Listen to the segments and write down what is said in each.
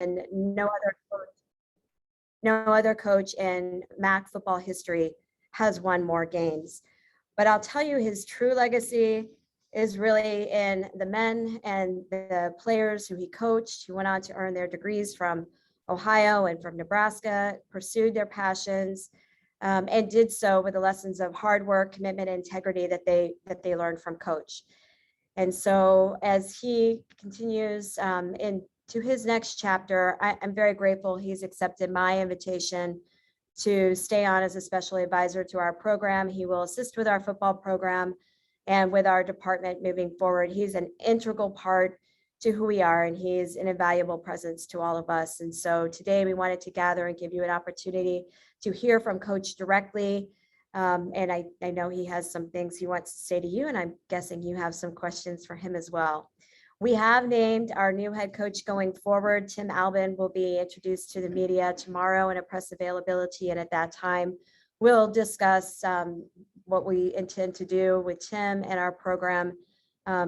no other coach in MAC football history has won more games. But I'll tell you, his true legacy is really in the men and the players who he coached, who went on to earn their degrees from Ohio and from Nebraska, pursued their passions, and did so with the lessons of hard work, commitment, and integrity that they learned from coach. And so as he continues into his next chapter, I'm very grateful he's accepted my invitation to stay on as a special advisor to our program. He will assist with our football program and with our department moving forward. He's an integral part to who we are, and he's an invaluable presence to all of us. And so today we wanted to gather and give you an opportunity to hear from Coach directly. And I know he has some things he wants to say to you, and I'm guessing you have some questions for him as well. We have named our new head coach going forward. Tim Albin will be introduced to the media tomorrow in a press availability, and at that time, we'll discuss what we intend to do with Tim and our program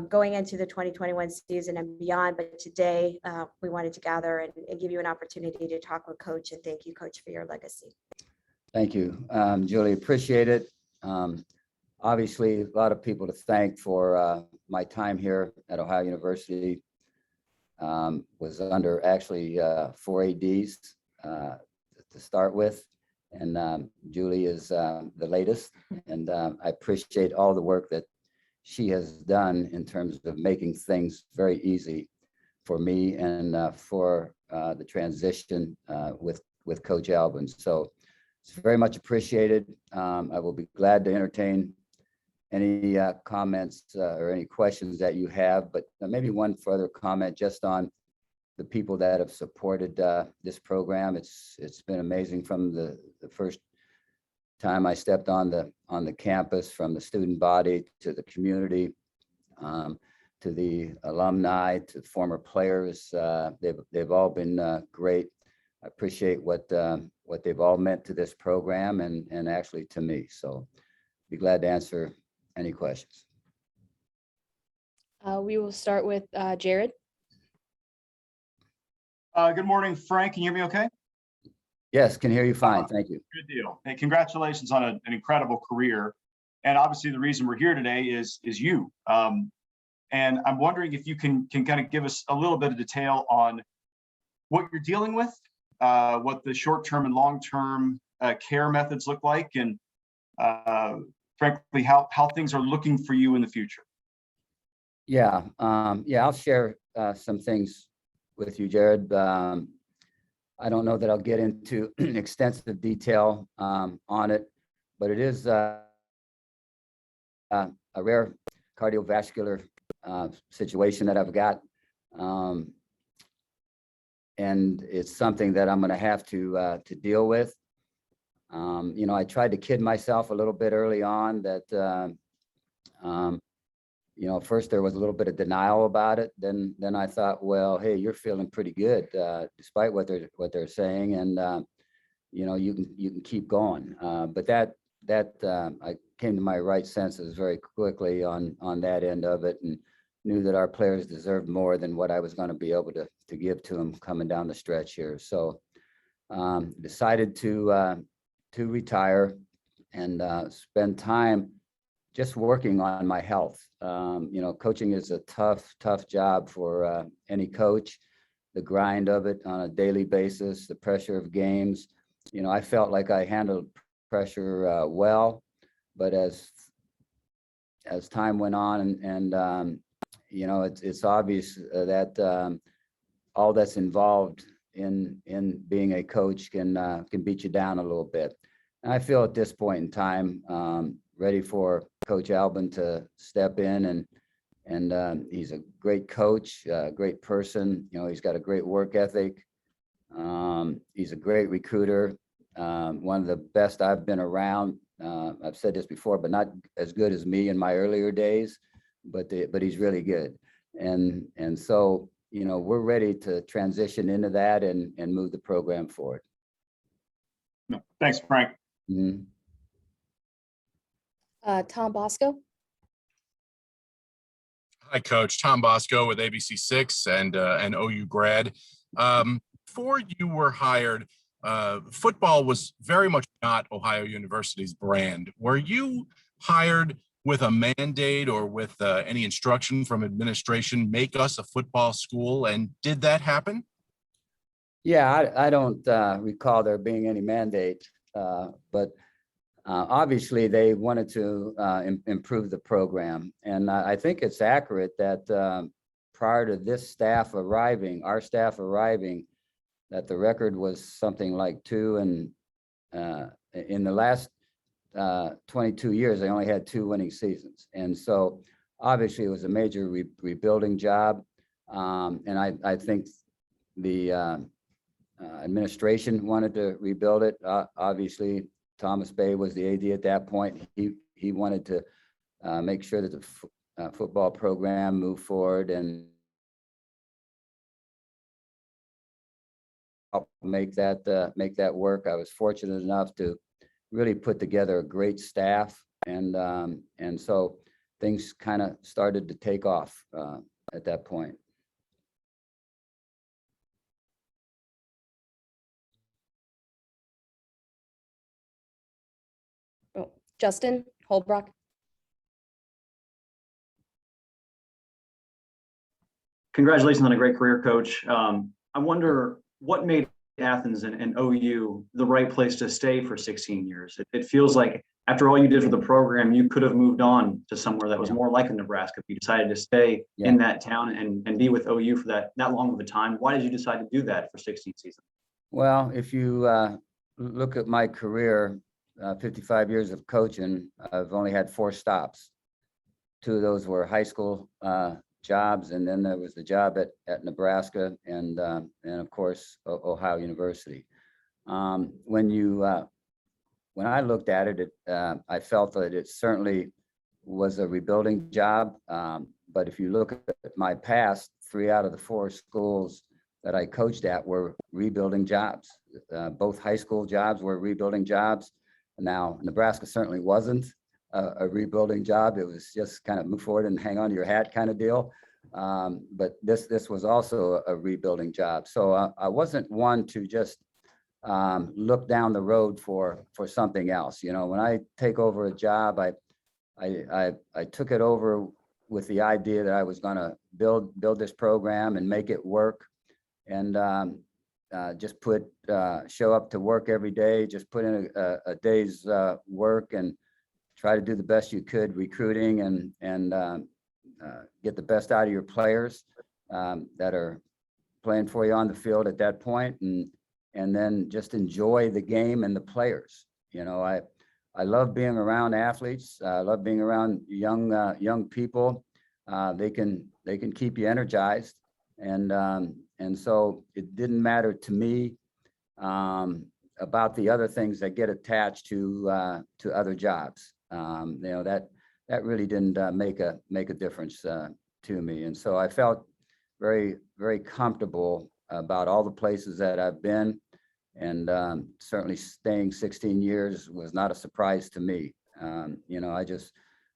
going into the 2021 season and beyond. But today, we wanted to gather and give you an opportunity to talk with Coach, and thank you, Coach, for your legacy. Thank you, Julie. Appreciate it. Obviously, a lot of people to thank for my time here at Ohio University. Was under actually 4 ADs to start with, and Julie is the latest. And I appreciate all the work that she has done in terms of making things very easy for me and for the transition with Coach Albin. So it's very much appreciated. I will be glad to entertain any comments or any questions that you have, but maybe one further comment just on the people that have supported this program. It's been amazing from the first time I stepped on the campus, from the student body to the community, to the alumni, to former players. They've all been great. I appreciate what they've all meant to this program and actually to me. So be glad to answer any questions. We will start with Jared. Good morning, Frank. Can you hear me okay? Yes, can hear you fine. Thank you. Good deal. Hey, congratulations on an incredible career. And obviously the reason we're here today is you. And I'm wondering if you can kind of give us a little bit of detail on what you're dealing with, what the short-term and long-term care methods look like, and frankly, how things are looking for you in the future. Yeah, I'll share some things with you, Jared. I don't know that I'll get into extensive detail on it, but it is a rare cardiovascular situation that I've got. And it's something that I'm going to have to deal with. I tried to kid myself a little bit early on that, first there was a little bit of denial about it. Then I thought, well, hey, you're feeling pretty good despite what they're saying, and you can keep going. But that I came to my right senses very quickly on that end of it, and knew that our players deserved more than what I was going to be able to give to them coming down the stretch here. So decided to retire and spend time just working on my health. Coaching is a tough job for any coach. The grind of it on a daily basis, the pressure of games. I felt like I handled pressure well, but as time went on and it's obvious that all that's involved in being a coach can beat you down a little bit. And I feel at this point in time ready for Coach Albin to step in, and he's a great coach, great person. He's got a great work ethic. He's a great recruiter, one of the best I've been around. I've said this before, but not as good as me in my earlier days, but he's really good. And so, we're ready to transition into that and move the program forward. Thanks, Frank. Mm-hmm. Tom Bosco. Hi, Coach. Tom Bosco with ABC6 and OU grad. before you were hired, football was very much not Ohio University's brand. Were you hired with a mandate or with any instruction from administration, make us a football school? And did that happen? Yeah, I don't recall there being any mandate, but obviously they wanted to improve the program. And I think it's accurate that prior to this staff arriving, our staff arriving, that the record was something like 2, and in the last 22 years, they only had 2 winning seasons. And so obviously it was a major rebuilding job. And I think the administration wanted to rebuild it. Obviously, Thomas Bay was the AD at that point. He wanted to make sure that the football program moved forward and help make that work. I was fortunate enough to really put together a great staff, and so things kind of started to take off at that point. Oh, Justin Holbrook. Congratulations on a great career, Coach. I wonder what made Athens and OU the right place to stay for 16 years. It feels like after all you did for the program, you could have moved on to somewhere that was more like Nebraska if you decided to stay in that town and be with OU for that long of a time. Why did you decide to do that for 16 seasons? Well, if you look at my career, 55 years of coaching, I've only had 4 stops. 2 of those were high school jobs, and then there was the job at Nebraska and of course Ohio University. When I looked at it, I felt that it certainly was a rebuilding job. But if you look at my past, 3 out of the 4 schools that I coached at were rebuilding jobs. Both high school jobs were rebuilding jobs. Now, Nebraska certainly wasn't a rebuilding job. It was just kind of move forward and hang on to your hat kind of deal. But this was also a rebuilding job. So I wasn't one to just look down the road for something else. You know, when I take over a job, I took it over with the idea that I was going to build this program and make it work, and just show up to work every day, just put in a day's work and try to do the best you could recruiting and get the best out of your players that are playing for you on the field at that point, and then just enjoy the game and the players. You know, I love being around athletes. I love being around young people. They can keep you energized, and so it didn't matter to me about the other things that get attached to other jobs. You know, that really didn't make a difference to me, and so I felt very, very comfortable about all the places that I've been, and certainly staying 16 years was not a surprise to me. You know, I just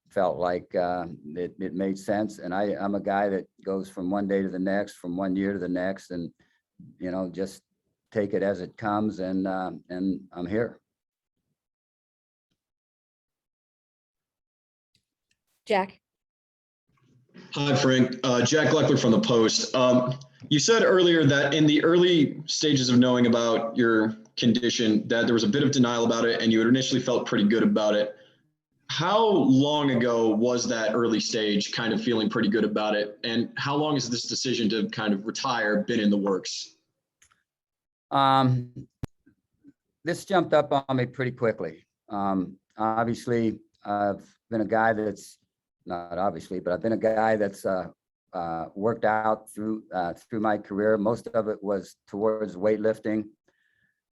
felt like it made sense, and I'm a guy that goes from one day to the next, from one year to the next, and you know, just take it as it comes, and I'm here. Jack. Hi, Frank. Jack Gleckler from the Post. You said earlier that in the early stages of knowing about your condition, that there was a bit of denial about it, and you had initially felt pretty good about it. How long ago was that early stage, kind of feeling pretty good about it? And how long has this decision to kind of retire been in the works? This jumped up on me pretty quickly. Obviously, I've been a guy that's not obviously, but I've been a guy that's worked out through my career. Most of it was towards weightlifting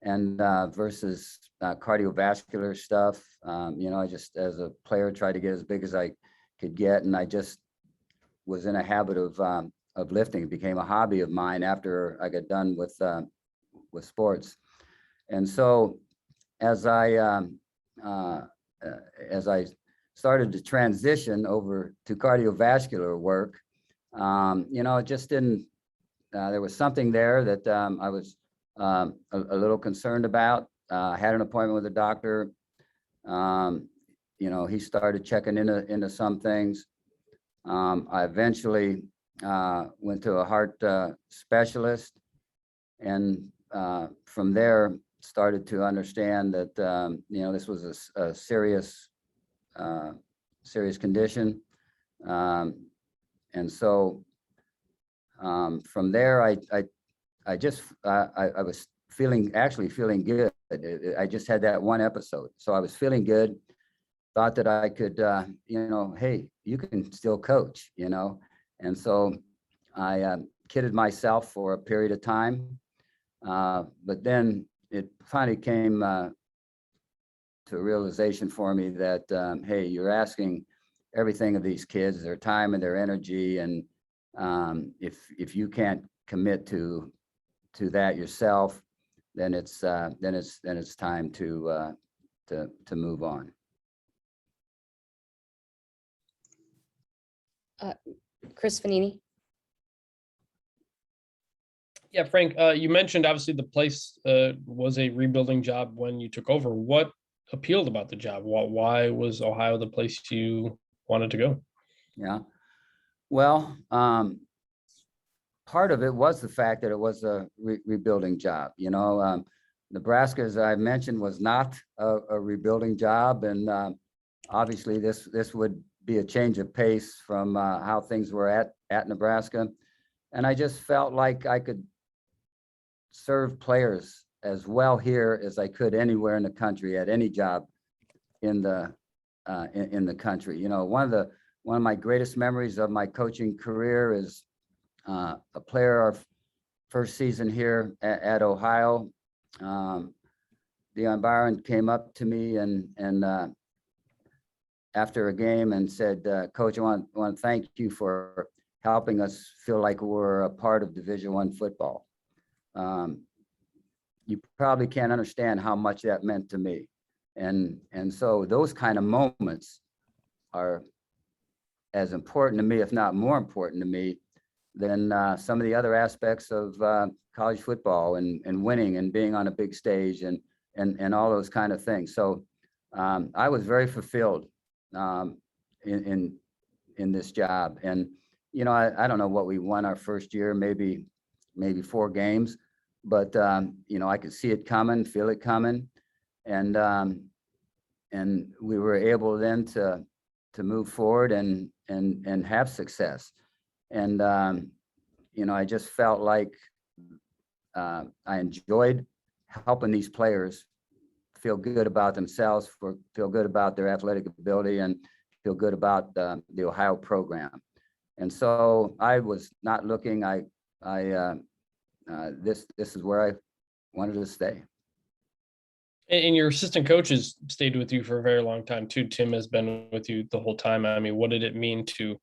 and versus cardiovascular stuff. You know, I just, as a player, tried to get as big as I could get, and I just was in a habit of lifting. It became a hobby of mine after I got done with sports. And so as I started to transition over to cardiovascular work, you know, it just didn't, there was something there that I was a little concerned about. I had an appointment with a doctor. You know, he started checking into some things. I eventually went to a heart specialist, and from there started to understand that you know, this was a serious serious condition. And so from there, I just I was actually feeling good. I just had that one episode, so I was feeling good. Thought that I could, you know, hey, you can still coach, you know. And so I kidded myself for a period of time, but then it finally came to a realization for me that, hey, you're asking everything of these kids, their time and their energy, and if you can't commit to that yourself, then it's time to move on. Chris Vanini. Yeah, Frank, you mentioned obviously the place was a rebuilding job when you took over. What appealed about the job? Why was Ohio the place you wanted to go? Yeah, well, part of it was the fact that it was a rebuilding job. You know, Nebraska, as I mentioned, was not a rebuilding job, and obviously this would be a change of pace from how things were at Nebraska. And I just felt like I could serve players as well here as I could anywhere in the country, at any job in the country. You know, one of my greatest memories of my coaching career is a player, our first season here at Ohio. Deion Byron came up to me and after a game and said, Coach, I want to thank you for helping us feel like we're a part of Division I football. You probably can't understand how much that meant to me. And so those kind of moments are as important to me, if not more important to me, than some of the other aspects of college football and winning and being on a big stage and all those kind of things. So I was very fulfilled in this job. And, you know, I don't know what we won our first year, maybe 4 games, but, you know, I could see it coming, feel it coming. And we were able then to move forward and have success. And, you know, I just felt like I enjoyed helping these players feel good about themselves, feel good about their athletic ability, and feel good about the Ohio program. And so I was not looking. This is where I wanted to stay. And your assistant coaches stayed with you for a very long time too. Tim has been with you the whole time. I mean, what did it mean to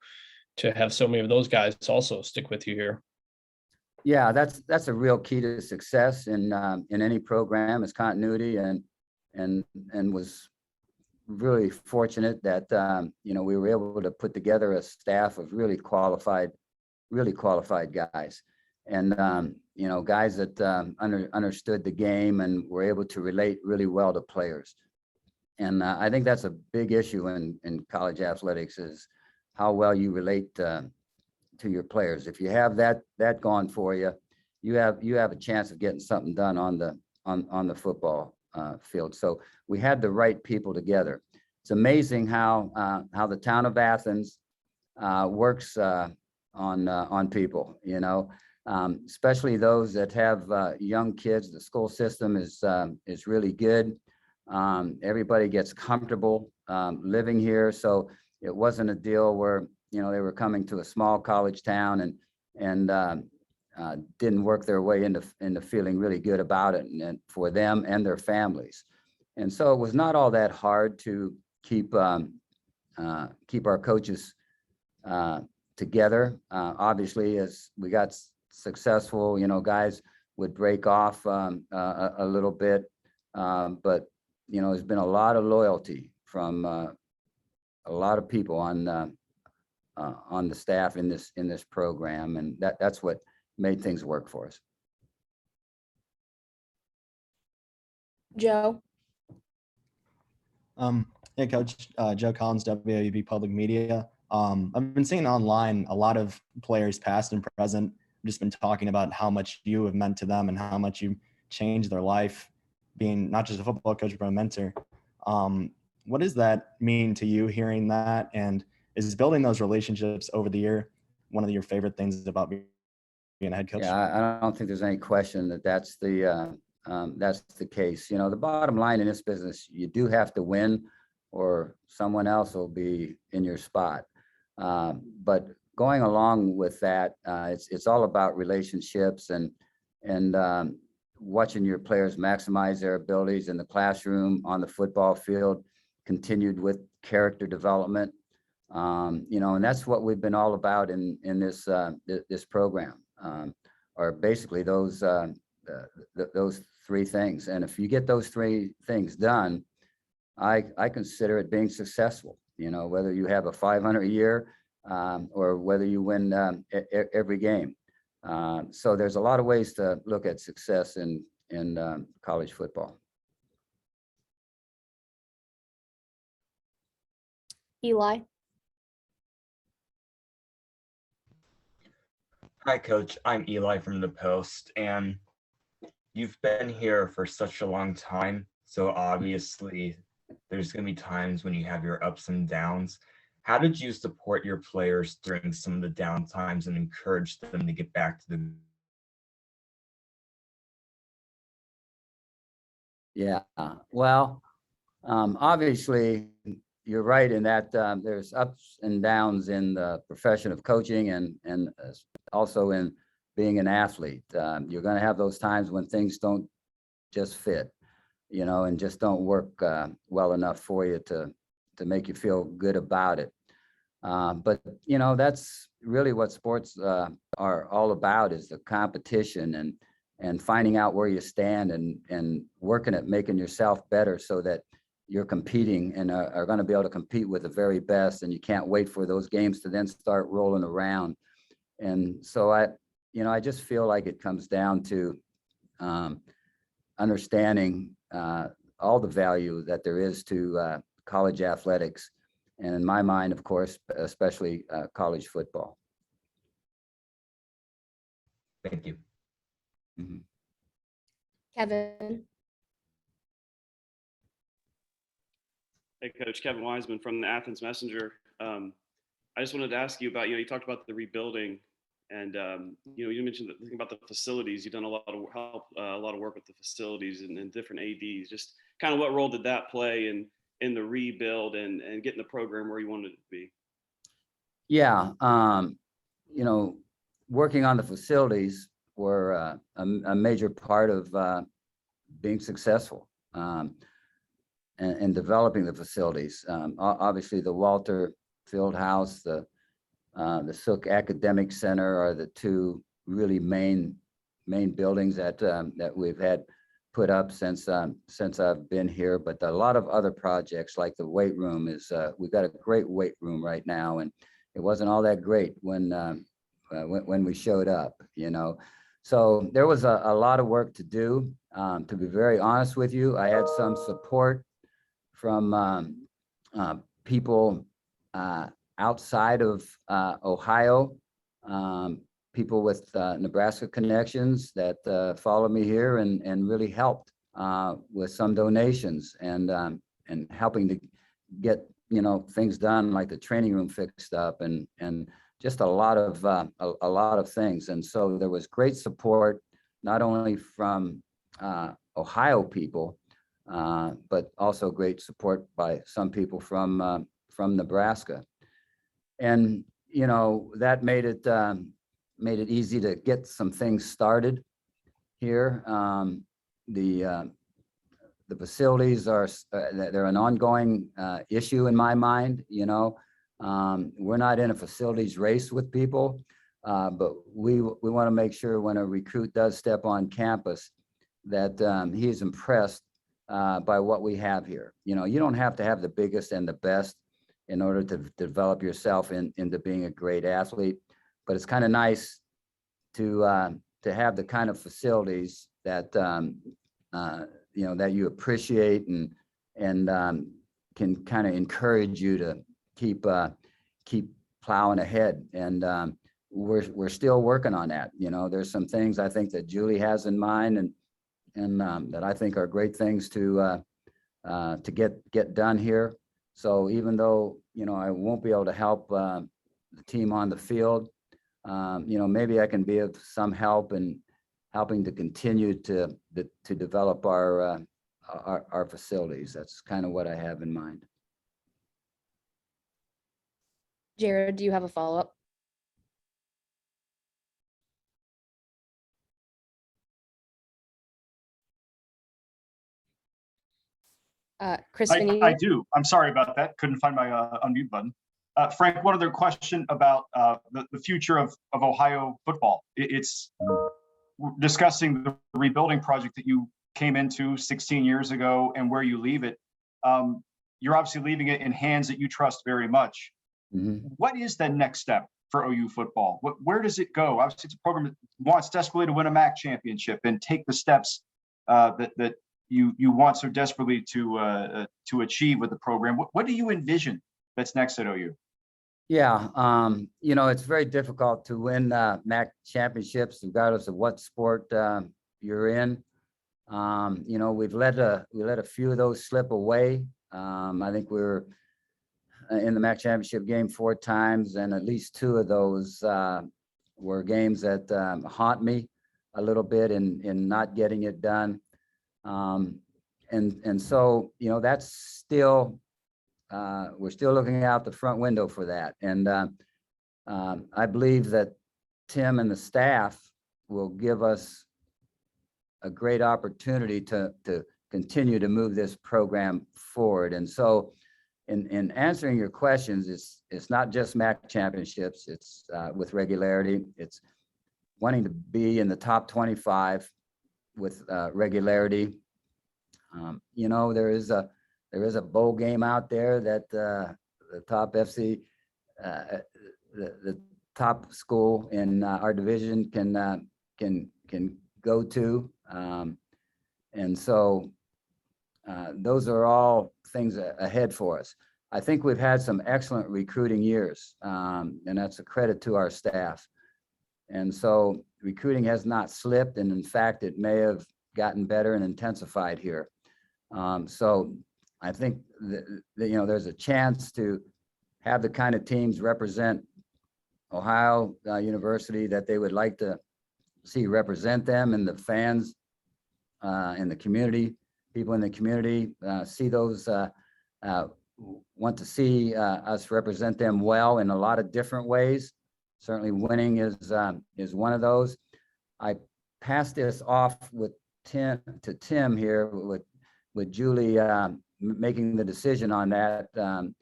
have so many of those guys also stick with you here? Yeah, that's a real key to success in any program, is continuity, and was really fortunate that you know, we were able to put together a staff of really qualified guys, and you know, guys that understood the game and were able to relate really well to players. And I think that's a big issue in college athletics, is how well you relate to your players. If you have that going for you, you have a chance of getting something done on the football field. So we had the right people together. It's amazing how the town of Athens works on people, you know, especially those that have young kids. The school system is really good. Everybody gets comfortable living here. So it wasn't a deal where, you know, they were coming to a small college town and didn't work their way into feeling really good about it, and for them and their families. And so it was not all that hard to keep our coaches together. Obviously, as we got successful, you know, guys would break off a little bit, but you know, there's been a lot of loyalty from a lot of people on the staff in this program, and that's what made things work for us. Joe. Hey, Coach, Joe Collins, WAB Public Media. I've been seeing online a lot of players, past and present, just been talking about how much you have meant to them and how much you changed their life, being not just a football coach, but a mentor. What does that mean to you, hearing that? And is building those relationships over the year one of your favorite things about being a head coach? Yeah, I don't think there's any question that that's the case. You know, the bottom line in this business, you do have to win or someone else will be in your spot. But going along with that, it's all about relationships and watching your players maximize their abilities in the classroom, on the football field, continued with character development. You know, and that's what we've been all about in this program, are basically those three things. And if you get those three things done, I consider it being successful. You know, whether you have a 500 a year or whether you win every game. So there's a lot of ways to look at success in college football. Eli. Hi, Coach. I'm Eli from the Post, and you've been here for such a long time. So obviously, there's going to be times when you have your ups and downs. How did you support your players during some of the down times and encourage them to get back to the? Yeah, well, obviously, you're right in that there's ups and downs in the profession of coaching and also in being an athlete. You're going to have those times when things don't just fit, you know, and just don't work well enough for you to make you feel good about it. But, you know, that's really what sports are all about, is the competition and finding out where you stand and working at making yourself better so that you're competing and are going to be able to compete with the very best. And you can't wait for those games to then start rolling around. And so I just feel like it comes down to understanding all the value that there is to college athletics. And in my mind, of course, especially college football. Thank you. Mm-hmm. Kevin. Hey, Coach, Kevin Wiseman from the Athens Messenger. I just wanted to ask you about, you talked about the rebuilding and, you mentioned the thing about the facilities. You've done a lot of work with the facilities and different ADs. Just kind of what role did that play in the rebuild and getting the program where you wanted it to be? Yeah, working on the facilities were a major part of being successful and developing the facilities. Obviously, the Walter Fieldhouse, the Sook Academic Center are the two really main buildings that we've had put up since I've been here. But a lot of other projects, like the weight room, we've got a great weight room right now, and it wasn't all that great when we showed up, you know. So there was a lot of work to do. To be very honest with you, I had some support from people outside of Ohio, people with Nebraska connections that followed me here and really helped with some donations and helping to get things done, like the training room fixed up and just a lot of things. And so there was great support, not only from Ohio people, but also great support by some people from Nebraska. And that made it easy to get some things started here. The facilities they're an ongoing issue in my mind. We're not in a facilities race with people, but we want to make sure when a recruit does step on campus that he is impressed by what we have here. You don't have to have the biggest and the best in order to develop yourself into being a great athlete, but it's kind of nice to have the kind of facilities that you know, that you appreciate and can kind of encourage you to keep plowing ahead. And we're still working on that. You know, there's some things I think that Julie has in mind and that I think are great things to get done here. So even though, you know, I won't be able to help the team on the field, you know, maybe I can be of some help in helping to continue to develop our facilities. That's kind of what I have in mind. Jared, do you have a follow-up? Chris I Vanini? do. I'm sorry about that. Couldn't find my unmute button. Frank, one other question about the future of Ohio football. It's discussing the rebuilding project that you came into 16 years ago and where you leave it. You're obviously leaving it in hands that you trust very much. What is the next step for OU football? Where does it go? Obviously, it's a program that wants desperately to win a MAC championship and take the steps that you want so desperately to achieve with the program. What do you envision that's next at OU? Yeah, you know, it's very difficult to win MAC championships regardless of what sport you're in. You know, we let a few of those slip away. I think we were in the MAC championship game 4 times, and at least 2 of those were games that haunt me a little bit in not getting it done. And so, you know, that's still, we're still looking out the front window for that. And I believe that Tim and the staff will give us a great opportunity to continue to move this program forward. And so in answering your questions, it's not just MAC championships, it's with regularity. It's wanting to be in the top 25 with regularity. You know, there is a bowl game out there that the top FC, the top school in our division can go to, and so those are all things ahead for us. I think we've had some excellent recruiting years, and that's a credit to our staff. And so recruiting has not slipped, and in fact, it may have gotten better and intensified here. So I think that, you know, there's a chance to have the kind of teams represent Ohio University that they would like to see represent them, and the fans in the community, people in the community see those, want to see us represent them well in a lot of different ways. Certainly winning is one of those. I passed this off with Tim here with Julie making the decision on that to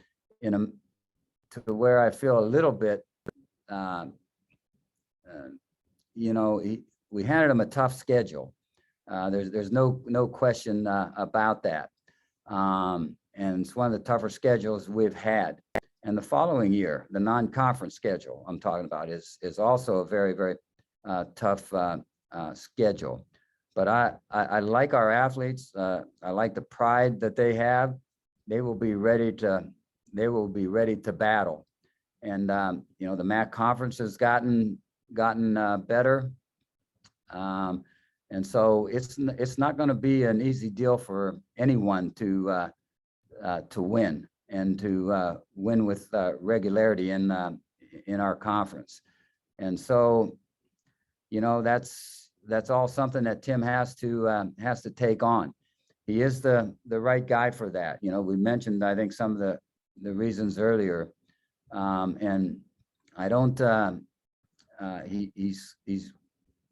where I feel a little bit, you know, we handed him a tough schedule. There's no question about that. And it's one of the tougher schedules we've had. And the following year, the non-conference schedule I'm talking about is also a very, very tough schedule. But I like our athletes. I like the pride that they have. They will be ready to battle. And you know, the MAC conference has gotten better. And so it's not going to be an easy deal for anyone to win and to win with regularity in our conference. And so, you know, that's all something that Tim has to take on. He is the right guy for that. You know, we mentioned, I think, some of the reasons earlier, and I don't. He's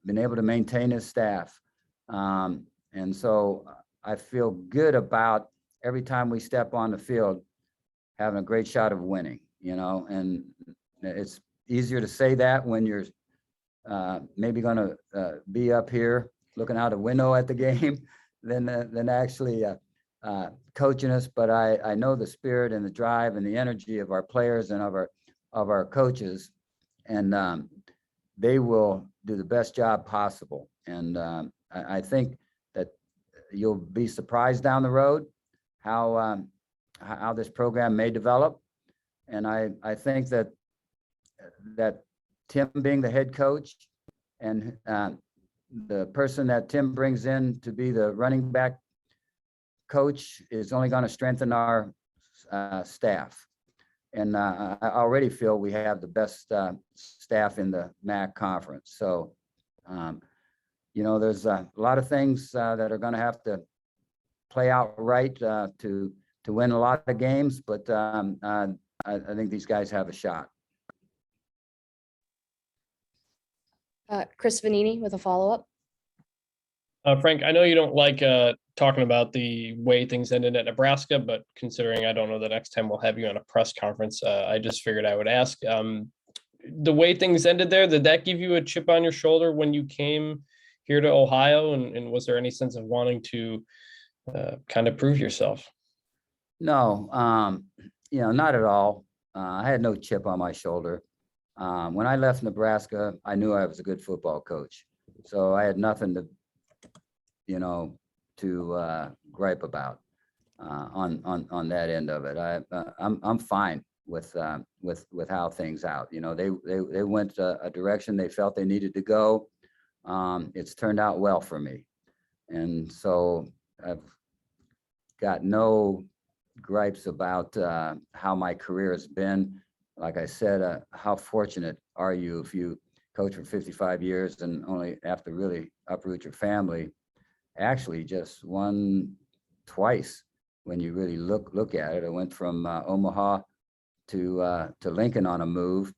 been able to maintain his staff, and so I feel good about every time we step on the field having a great shot of winning. You know, and it's easier to say that when you're maybe going to be up here looking out a window at the game than actually coaching us. But I know the spirit and the drive and the energy of our players and of our coaches, and they will do the best job possible. And I think that you'll be surprised down the road how this program may develop. And I think that Tim being the head coach and the person that Tim brings in to be the running back coach is only going to strengthen our staff. And I already feel we have the best staff in the MAC conference. So, there's a lot of things that are going to have to play out right to win a lot of games, but I think these guys have a shot. Chris Vanini with a follow-up. Frank, I know you don't like talking about the way things ended at Nebraska, but considering I don't know the next time we'll have you on a press conference, I just figured I would ask. The way things ended there, did that give you a chip on your shoulder when you came here to Ohio? And was there any sense of wanting to kind of prove yourself? No, not at all. I had no chip on my shoulder. When I left Nebraska, I knew I was a good football coach. So I had nothing to gripe about on that end of it. I'm fine with how things out. They went a direction they felt they needed to go. It's turned out well for me, and so I've got no gripes about how my career has been. Like I said, how fortunate are you if you coach for 55 years and only have to really uproot your family? Actually, just won twice when you really look at it. I went from Omaha to Lincoln on a move,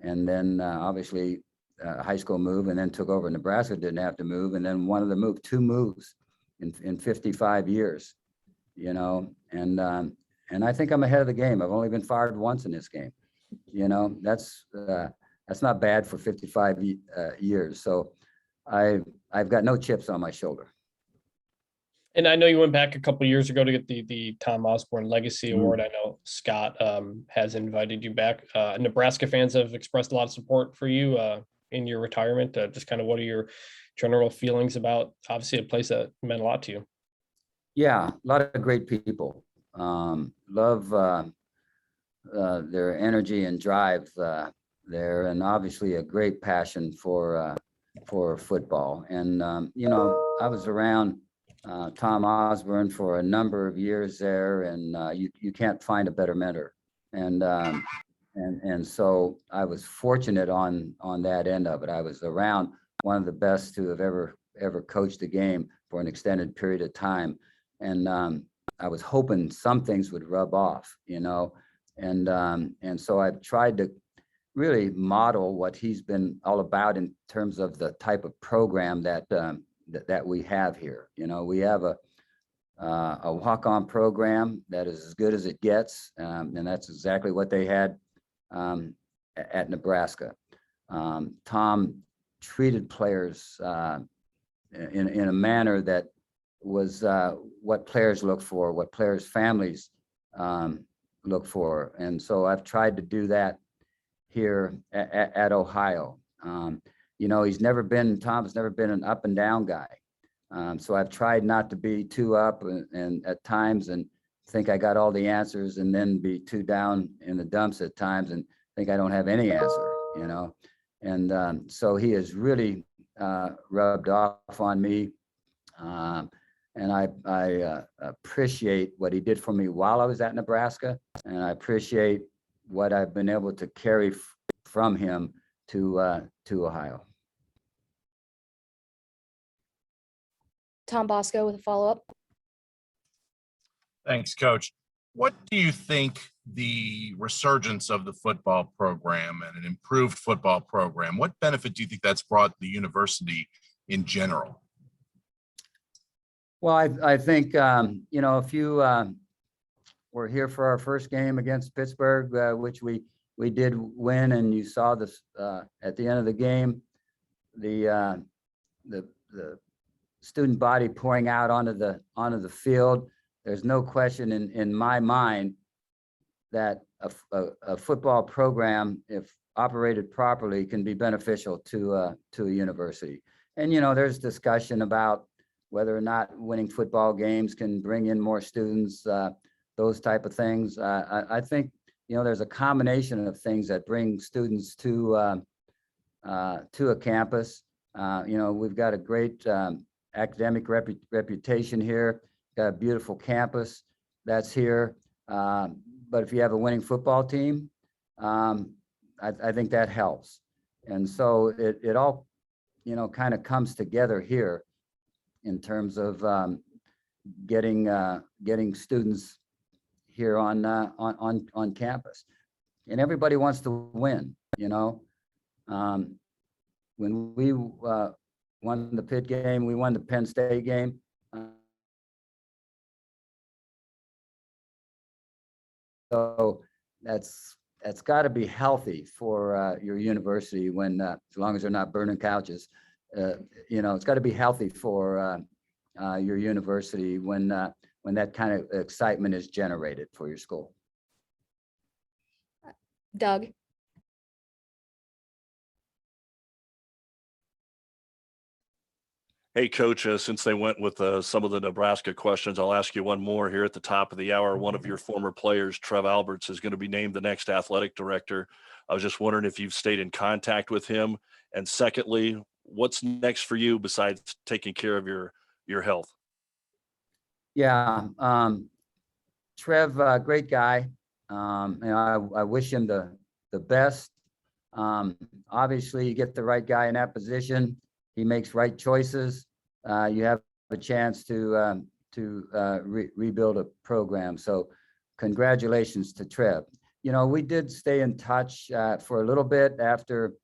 and then obviously high school move, and then took over Nebraska, didn't have to move, and then one of the move, 2 moves in 55 years, and I think I'm ahead of the game. I've only been fired once in this game. That's not bad for 55 years. So I've got no chips on my shoulder. And I know you went back a couple of years ago to get the Tom Osborne Legacy Mhm. Award. I know Scott has invited you back. Nebraska fans have expressed a lot of support for you in your retirement. Just kind of what are your general feelings about, obviously, a place that meant a lot to you? Yeah, a lot of great people. Love their energy and drive there, and obviously a great passion for football. And I was around Tom Osborne for a number of years there, and you can't find a better mentor. And so I was fortunate on that end of it. I was around one of the best to have ever coached a game for an extended period of time, and I was hoping some things would rub off, and so I've tried to really model what he's been all about in terms of the type of program that we have here. We have a walk-on program that is as good as it gets, and that's exactly what they had at Nebraska. Tom treated players in a manner that was what players look for, what players' families look for, and so I've tried to do that here at Ohio. Tom's never been an up and down guy. So I've tried not to be too up and at times and think I got all the answers, and then be too down in the dumps at times and think I don't have any answer, And so he has really rubbed off on me. And I appreciate what he did for me while I was at Nebraska, and I appreciate what I've been able to carry from him to Ohio. Tom Bosco with a follow-up. Thanks, Coach. What do you think the resurgence of the football program and an improved football program, what benefit do you think that's brought the university in general? Well, I think, if you were here for our first game against Pittsburgh, which we did win, and you saw this at the end of the game, the student body pouring out onto the field. There's no question in my mind that a football program, if operated properly, can be beneficial to a university. And there's discussion about whether or not winning football games can bring in more students, those type of things. I think, there's a combination of things that bring students to a campus. We've got a great academic reputation here, got a beautiful campus that's here. But if you have a winning football team, I think that helps. And so it all, kind of comes together here in terms of getting students here on campus. And everybody wants to win, when we won the Pitt game, we won the Penn State game. So that's got to be healthy for your university when, as long as they're not burning couches. It's got to be healthy for your university when that kind of excitement is generated for your school. Doug. Hey, Coach, since they went with some of the Nebraska questions, I'll ask you one more here at the top of the hour. One of your former players, Trev Alberts, is going to be named the next athletic director. I was just wondering if you've stayed in contact with him. And secondly, what's next for you besides taking care of your health? Yeah, Trev, great guy. I wish him the best. Obviously, you get the right guy in that position. He makes right choices. You have a chance to rebuild a program. So congratulations to Trev. We did stay in touch for a little bit after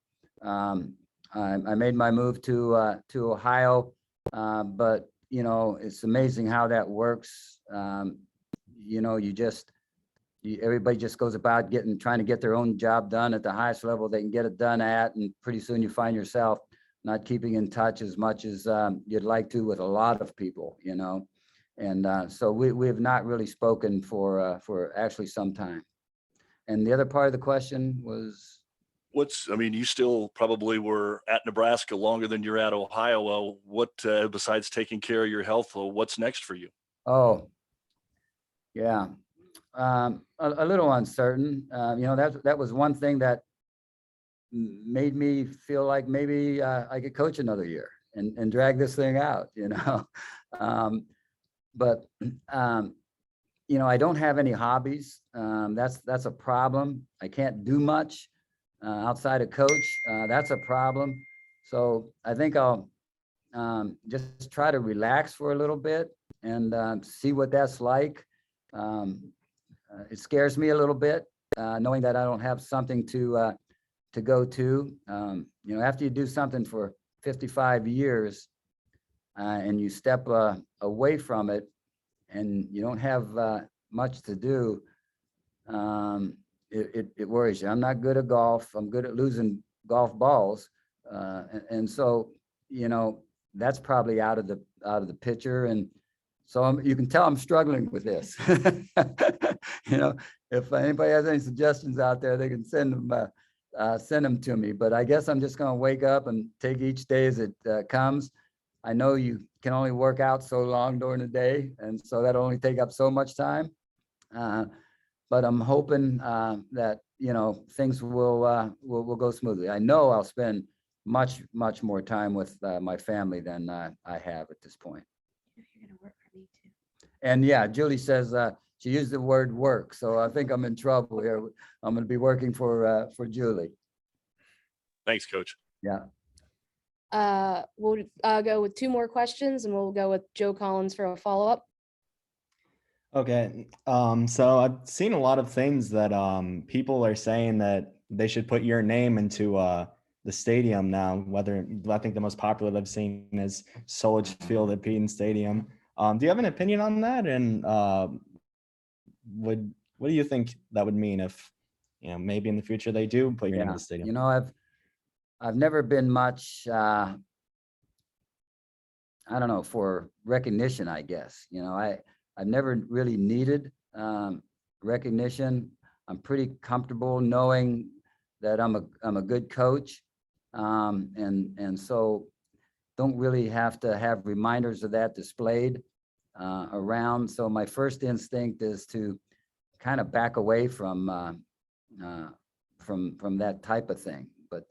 I made my move to Ohio. But, it's amazing how that works. Everybody just goes about trying to get their own job done at the highest level they can get it done at. And pretty soon you find yourself not keeping in touch as much as you'd like to with a lot of people, and so we have not really spoken for actually some time. And the other part of the question was, you still probably were at Nebraska longer than you're at Ohio. Well, what besides taking care of your health, what's next for you? Oh, yeah, a little uncertain. That was one thing that made me feel like maybe I could coach another year and drag this thing out, but I don't have any hobbies. That's a problem. I can't do much outside of coach. That's a problem. So I think I'll just try to relax for a little bit and see what that's like. It scares me a little bit knowing that I don't have something to go to. After you do something for 55 years and you step away from it and you don't have much to do, it worries you. I'm not good at golf. I'm good at losing golf balls. And so, that's probably out of the picture. And so you can tell I'm struggling with this. If anybody has any suggestions out there, they can send them to me. But I guess I'm just going to wake up and take each day as it comes. I know you can only work out so long during the day, and so that'll only take up so much time. But I'm hoping that things will go smoothly. I know I'll spend much more time with my family than I have at this point. You're gonna work for me too. And yeah, Julie says she used the word work, so I think I'm in trouble here. I'm going to be working for Julie. Thanks, Coach. Yeah. We'll go with two more questions and we'll go with Joe Collins for a follow-up. Okay. So I've seen a lot of things that people are saying that they should put your name into the stadium now. Whether I think the most popular I've seen is Solich Field at Peden Stadium. Do you have an opinion on that? And what do you think that would mean if maybe in the future they do put your name in the stadium? I've never been much I don't know, for recognition, I guess. I've never really needed recognition. I'm pretty comfortable knowing that I'm a good coach. And so don't really have to have reminders of that displayed around. So my first instinct is to kind of back away from that type of thing. But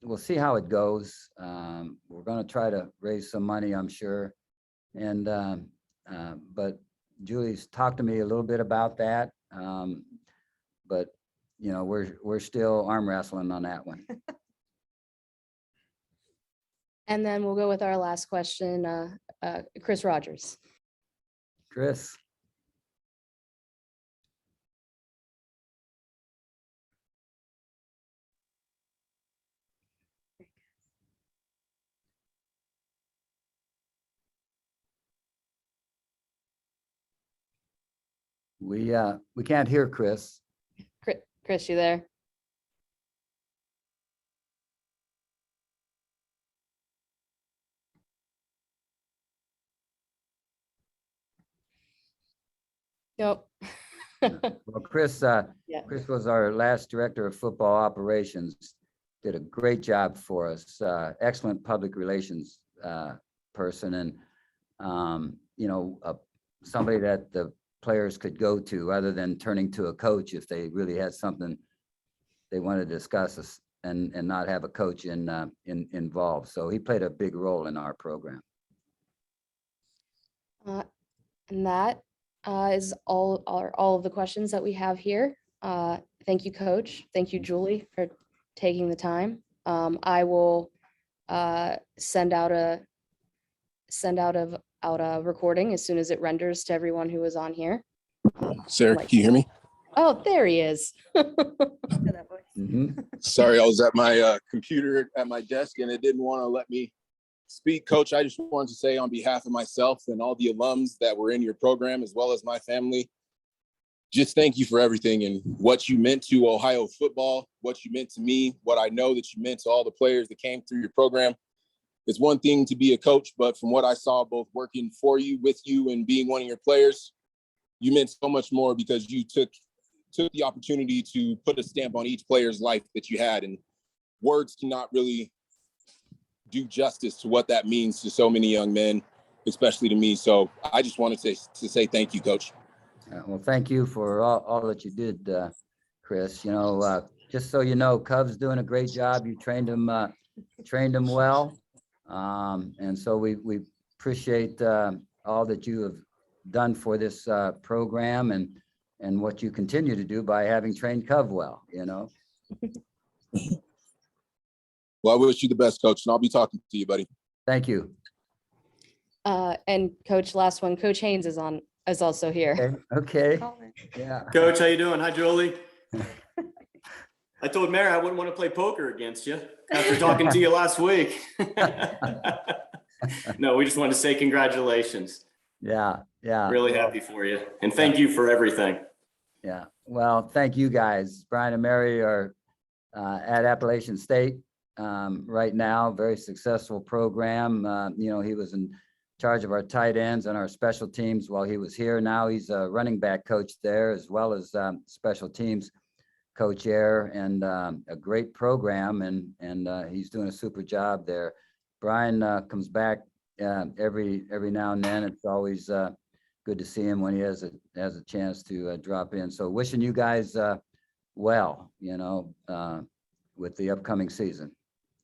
we'll see how it goes. We're going to try to raise some money, I'm sure. And but Julie's talked to me a little bit about that. But we're still arm wrestling on that one. And then we'll go with our last question, Chris Rogers. Chris. We can't hear Chris. Chris, you there? Nope. Well, Chris was our last director of football operations. Did a great job for us. Excellent public relations person, and somebody that the players could go to other than turning to a coach if they really had something they want to discuss and not have a coach involved. So he played a big role in our program. And that is all of the questions that we have here. Thank you, Coach. Thank you, Julie, for taking the time. I will send out a recording as soon as it renders to everyone who was on here. Sarah, can you hear me? Oh, there he is. Sorry, I was at my computer at my desk and it didn't want to let me speak. Coach, I just wanted to say on behalf of myself and all the alums that were in your program, as well as my family, just thank you for everything and what you meant to Ohio football, what you meant to me, what I know that you meant to all the players that came through your program. It's one thing to be a coach, but from what I saw, both working for you, with you, and being one of your players, you meant so much more because you took the opportunity to put a stamp on each player's life that you had. And words cannot really do justice to what that means to so many young men, especially to me. So I just wanted to say thank you, Coach. Well, thank you for all that you did, Chris. Just so you know, Cub's doing a great job. You trained him well. And so we appreciate all that you have done for this program and what you continue to do by having trained Cub well, Well, I wish you the best, Coach, and I'll be talking to you, buddy. Thank you. And Coach, last one, Coach Haynes is also here. Okay. Yeah. Coach, how you doing? Hi, Jolie. I told Mary I wouldn't want to play poker against you after talking to you last week. No, we just wanted to say congratulations. Yeah. Really happy for you. And thank you for everything. Yeah. Well, thank you guys. Brian and Mary are at Appalachian State right now. Very successful program. He was in charge of our tight ends and our special teams while he was here. Now he's a running back coach there, as well as special teams coach there, and a great program, and he's doing a super job there. Brian comes back every now and then. It's always good to see him when he has a chance to drop in. So wishing you guys well, with the upcoming season.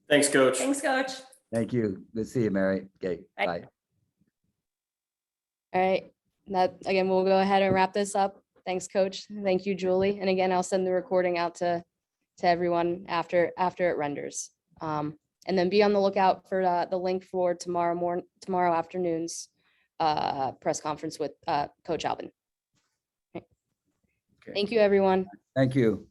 Thanks, Coach. Thanks, Coach. Thank you. Good to see you, Mary. Okay, bye. All right. That again, we'll go ahead and wrap this up. Thanks, Coach. Thank you, Julie. And again, I'll send the recording out to everyone after it renders. And then be on the lookout for the link for tomorrow afternoon's press conference with Coach Albin. Okay. Thank you, everyone. Thank you.